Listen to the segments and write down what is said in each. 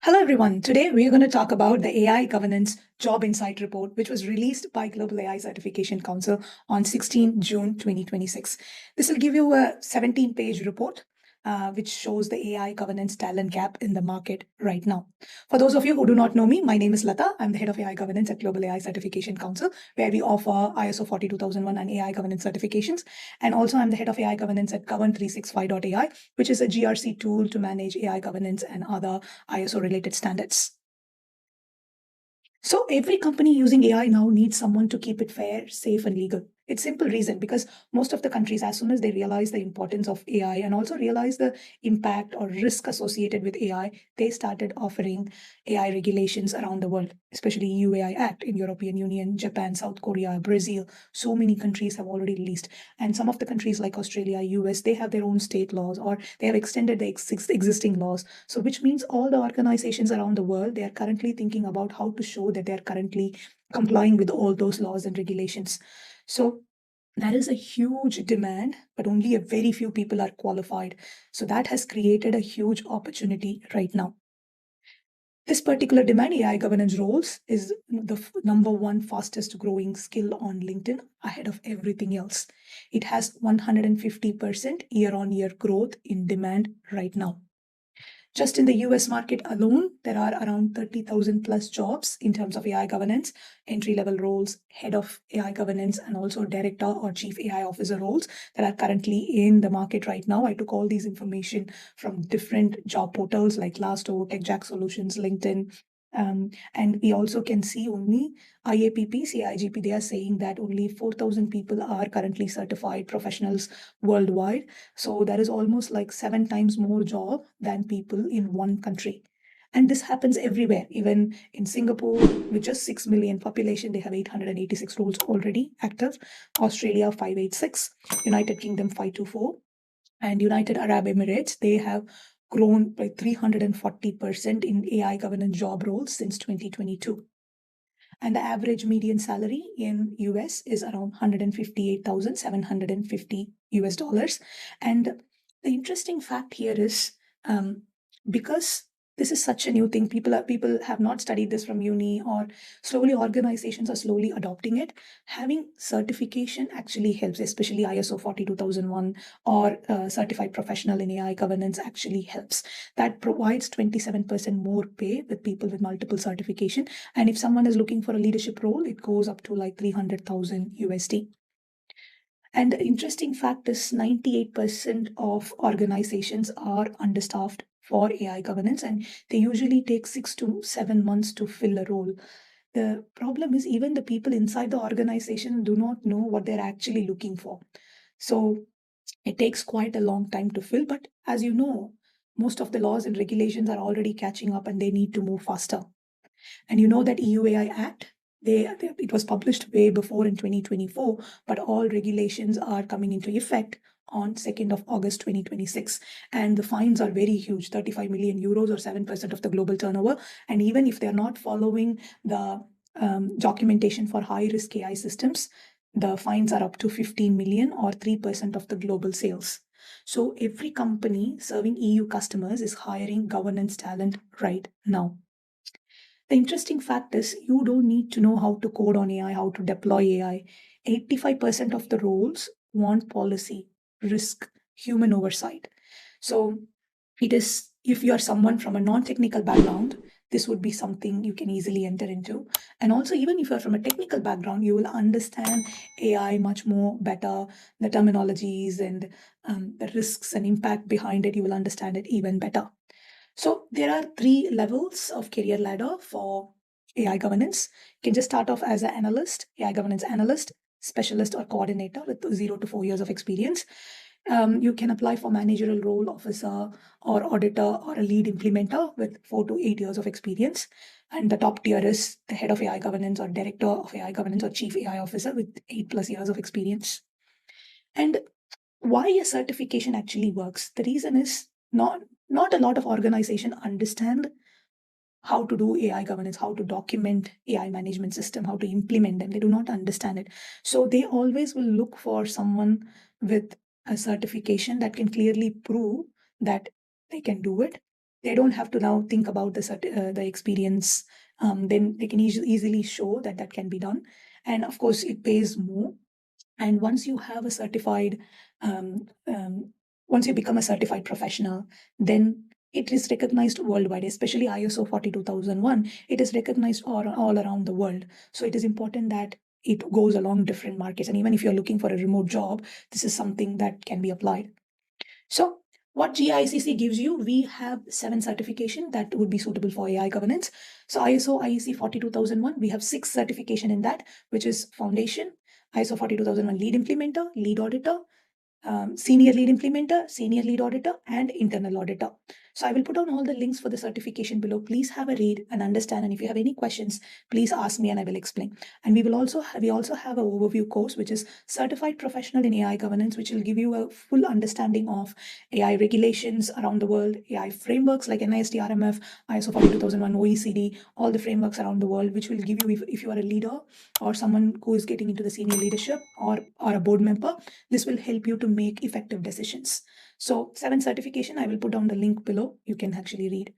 Hello, everyone. Today, we're going to talk about the AI Governance Job Insight Report, which was released by Global AI Certification Council on 16 June 2026. This will give you a 17-page report, which shows the AI governance talent gap in the market right now. For those of you who do not know me, my name is Lata. I'm the head of AI Governance at Global AI Certification Council, where we offer ISO 42001 and AI governance certifications. And also, I'm the head of AI Governance at Govern365.ai, which is a GRC tool to manage AI governance and other ISO related standards. So every company using AI now needs someone to keep it fair, safe, and legal. It's simple reason because most of the countries, as soon as they realize the importance of AI and also realize the impact or risk associated with AI, they started offering AI regulations around the world, especially EU AI Act in European Union, Japan, South Korea, Brazil. So many countries have already released. And some of the countries like Australia, US, they have their own state laws or they have extended the existing laws. So which means all the organizations around the world, they are currently thinking about how to show that they're currently complying with all those laws and regulations. So there is a huge demand, but only a very few people are qualified. So that has created a huge opportunity right now. This particular demand, AI governance roles, is the number one fastest growing skill on LinkedIn ahead of everything else. It has 150% year-on-year growth in demand right now. Just in the US market alone, there are around 30,000 plus jobs in terms of AI governance, entry-level roles, head of AI governance, and also director or chief AI officer roles that are currently in the market right now. I took all these information from different job portals like Glassdoor, TechJack Solutions, LinkedIn, and we also can see only IAPP, CIGP, they are saying that only 4,000 people are currently certified professionals worldwide. So there is almost like 7 times more job than people in one country. And this happens everywhere. Even in Singapore, with just 6 million population, they have 886 roles already active. Australia, 586. United Kingdom, 524. And United Arab Emirates, they have grown by 340% in AI governance job roles since 2022. And the average median salary in US is around 158,750 US dollars. And the interesting fact here is because this is such a new thing, people have not studied this from uni, or slowly organizations are slowly adopting it. Having certification actually helps, especially ISO 42001 or certified professional in AI governance actually helps. That provides 27% more pay with people with multiple certification. And if someone is looking for a leadership role, it goes up to like 300,000 USD. And the interesting fact is 98% of organizations are understaffed for AI governance, and they usually take 6 to 7 months to fill a role. The problem is even the people inside the organization do not know what they're actually looking for. So it takes quite a long time to fill, but as you know, most of the laws and regulations are already catching up and they need to move faster. And you know that EU AI Act, it was published way before in 2024, but all regulations are coming into effect on 2nd of August 2026. And the fines are very huge, 35 million euros or 7% of the global turnover. And even if they're not following the documentation for high-risk AI systems, the fines are up to 15 million or 3% of the global sales. So every company serving EU customers is hiring governance talent right now. The interesting fact is you don't need to know how to code on AI, how to deploy AI. 85% of the roles want policy, risk, human oversight. So it is, if you are someone from a non-technical background, this would be something you can easily enter into. And also, even if you're from a technical background, you will understand AI much more better, the terminologies and the risks and impact behind it, you will understand it even better. So there are 3 levels of career ladder for AI governance. You can just start off as an analyst, AI governance analyst, specialist or coordinator with 0 to 4 years of experience. You can apply for managerial role, officer or auditor or a lead implementer with 4 to 8 years of experience. And the top tier is the head of AI governance or director of AI governance or chief AI officer with 8+ years of experience. And why a certification actually works? The reason is not a lot of organizations understand how to do AI governance, how to document AI management system, how to implement them. They do not understand it. So they always will look for someone with a certification that can clearly prove that they can do it. they don't have to now think about the experience. Then they can easily show that that can be done. And of course, it pays more. And once you have a certified, um, um, once you become a certified professional, then it is recognized worldwide, especially ISO 42001. It is recognized all around the world. So it is important that it goes along different markets. And even if you're looking for a remote job, this is something that can be applied. So what GAICC gives you, we have 7 certification that would be suitable for AI governance. So ISO IEC 42001, we have 6 certification in that, which is foundation, ISO 42001 lead implementer, lead auditor, senior lead implementer, senior lead auditor, and internal auditor. So I will put on all the links for the certification below. Please have a read and understand. And if you have any questions, please ask me and I will explain. And we also have an overview course, which is Certified Professional in AI Governance, which will give you a full understanding of AI regulations around the world, AI frameworks like NIST, RMF, ISO 42001, OECD, all the frameworks around the world, which will give you, if you are a leader or someone who is getting into the senior leadership or a board member, this will help you to make effective decisions. So 7 certification, I will put down the link below. You can actually read.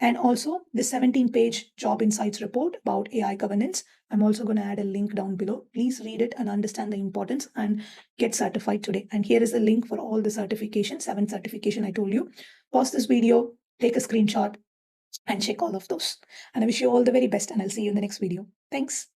And also the 17-page job insights report about AI governance. I'm also going to add a link down below. Please read it and understand the importance and get certified today. And here is the link for all the certification, 7 certification I told you. Pause this video, take a screenshot and check all of those. And I wish you all the very best and I'll see you in the next video. Thanks.